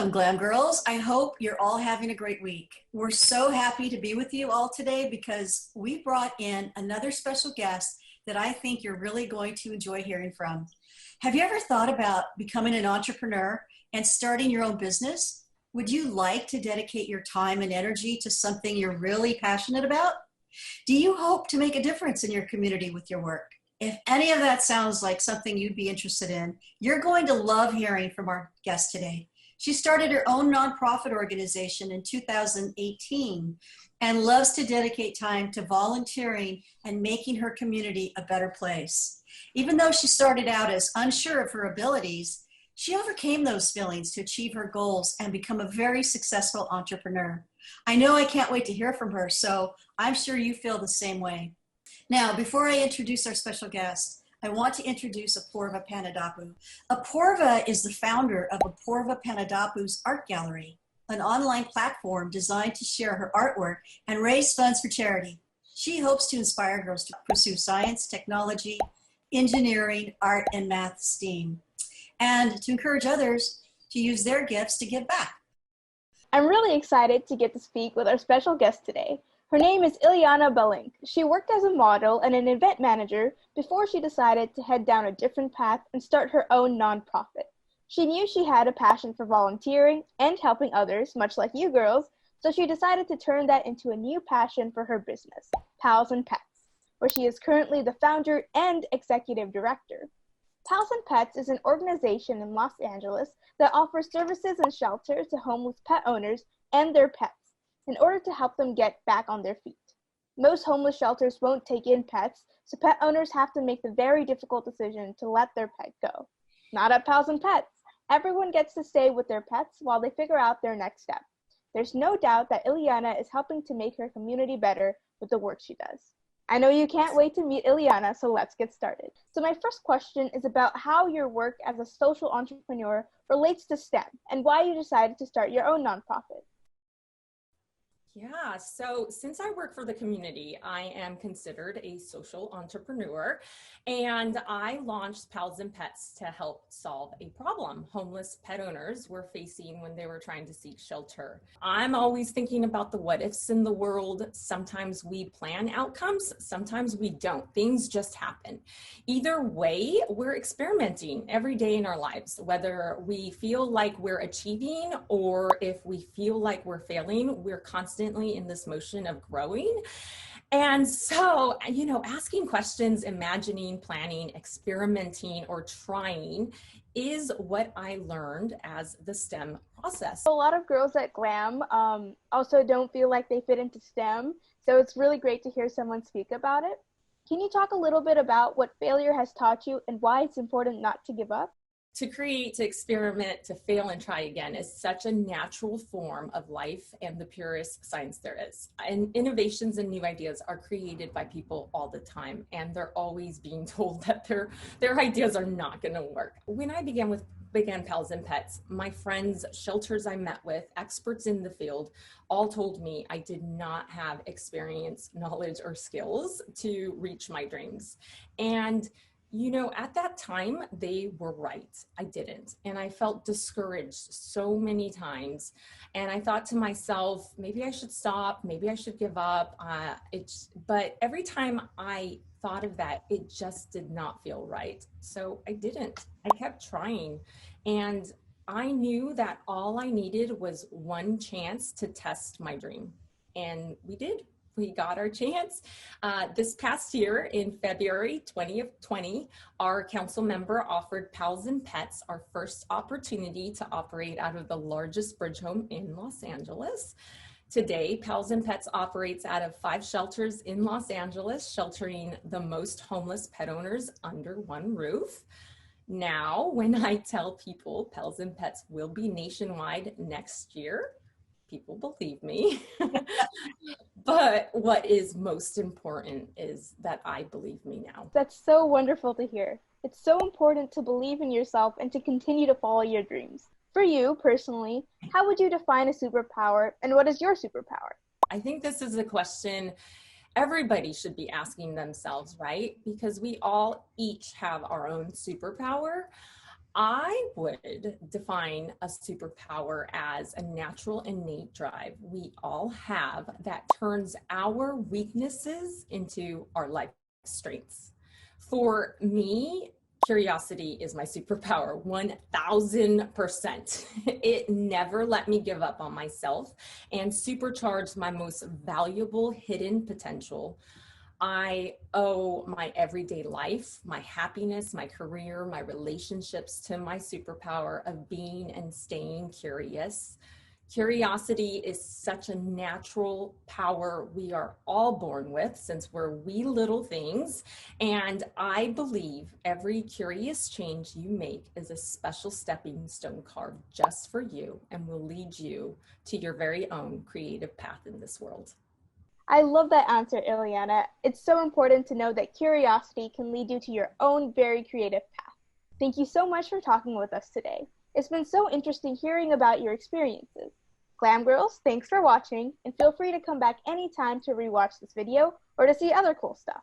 Welcome, Glam Girls. I hope you're all having a great week. We're so happy to be with you all today because we brought in another special guest that I think you're really going to enjoy hearing from. Have you ever thought about becoming an entrepreneur and starting your own business? Would you like to dedicate your time and energy to something you're really passionate about? Do you hope to make a difference in your community with your work? If any of that sounds like something you'd be interested in, you're going to love hearing from our guest today. She started her own nonprofit organization in 2018 and loves to dedicate time to volunteering and making her community a better place. Even though she started out as unsure of her abilities, she overcame those feelings to achieve her goals and become a very successful entrepreneur. I know I can't wait to hear from her, so I'm sure you feel the same way. Now, before I introduce our special guest, I want to introduce Apoorva Panadapu. Apoorva is the founder of Apoorva Panadapu's Art Gallery, an online platform designed to share her artwork and raise funds for charity. She hopes to inspire girls to pursue science, technology, engineering, art, and math STEAM, and to encourage others to use their gifts to give back. I'm really excited to get to speak with our special guest today. Her name is Iliana Belinc. She worked as a model and an event manager before she decided to head down a different path and start her own nonprofit. She knew she had a passion for volunteering and helping others, much like you girls, so she decided to turn that into a new passion for her business, Pals and Pets, where she is currently the founder and executive director. Pals and Pets is an organization in Los Angeles that offers services and shelter to homeless pet owners and their pets in order to help them get back on their feet. Most homeless shelters won't take in pets, so pet owners have to make the very difficult decision to let their pet go. Not at Pals and Pets. Everyone gets to stay with their pets while they figure out their next step. There's no doubt that Iliana is helping to make her community better with the work she does. I know you can't wait to meet Iliana, so let's get started. So my first question is about how your work as a social entrepreneur relates to STEM and why you decided to start your own nonprofit. Yeah, so since I work for the community, I am considered a social entrepreneur, and I launched Pals and Pets to help solve a problem homeless pet owners were facing when they were trying to seek shelter. I'm always thinking about the what ifs in the world. Sometimes we plan outcomes, sometimes we don't. Things just happen. Either way, we're experimenting every day in our lives, whether we feel like we're achieving or if we feel like we're failing, we're constantly in this motion of growing. And so, asking questions, imagining, planning, experimenting, or trying is what I learned as the STEM process. A lot of girls at GLAM also don't feel like they fit into STEM, so it's really great to hear someone speak about it. Can you talk a little bit about what failure has taught you and why it's important not to give up? To create, to experiment, to fail and try again is such a natural form of life and the purest science there is. And innovations and new ideas are created by people all the time, and they're always being told that their ideas are not going to work. When I began Pals and Pets, my friends, shelters I met with, experts in the field, all told me I did not have experience, knowledge, or skills to reach my dreams. And at that time, they were right. I didn't. And I felt discouraged so many times. And I thought to myself, maybe I should stop, maybe I should give up. But every time I thought of that, it just did not feel right. So I didn't. I kept trying. And I knew that all I needed was one chance to test my dream. And we did. We got our chance. This past year in February 2020, our council member offered Pals and Pets our first opportunity to operate out of the largest bridge home in Los Angeles. Today, Pals and Pets operates out of 5 shelters in Los Angeles, sheltering the most homeless pet owners under one roof. Now, when I tell people Pals and Pets will be nationwide next year, people believe me. But what is most important is that I believe me now. That's so wonderful to hear. It's so important to believe in yourself and to continue to follow your dreams. For you personally, how would you define a superpower, and what is your superpower? I think this is a question everybody should be asking themselves, right? Because we all each have our own superpower. I would define a superpower as a natural innate drive we all have that turns our weaknesses into our life strengths. For me, curiosity is my superpower, 1000%. It never let me give up on myself and supercharged my most valuable hidden potential. I owe my everyday life, my happiness, my career, my relationships to my superpower of being and staying curious. Curiosity is such a natural power we are all born with since we're wee little things. And I believe every curious change you make is a special stepping stone carved just for you and will lead you to your very own creative path in this world. I love that answer, Iliana. It's so important to know that curiosity can lead you to your own very creative path. Thank you so much for talking with us today. It's been so interesting hearing about your experiences. Glam Girls, thanks for watching, and feel free to come back anytime to rewatch this video or to see other cool stuff.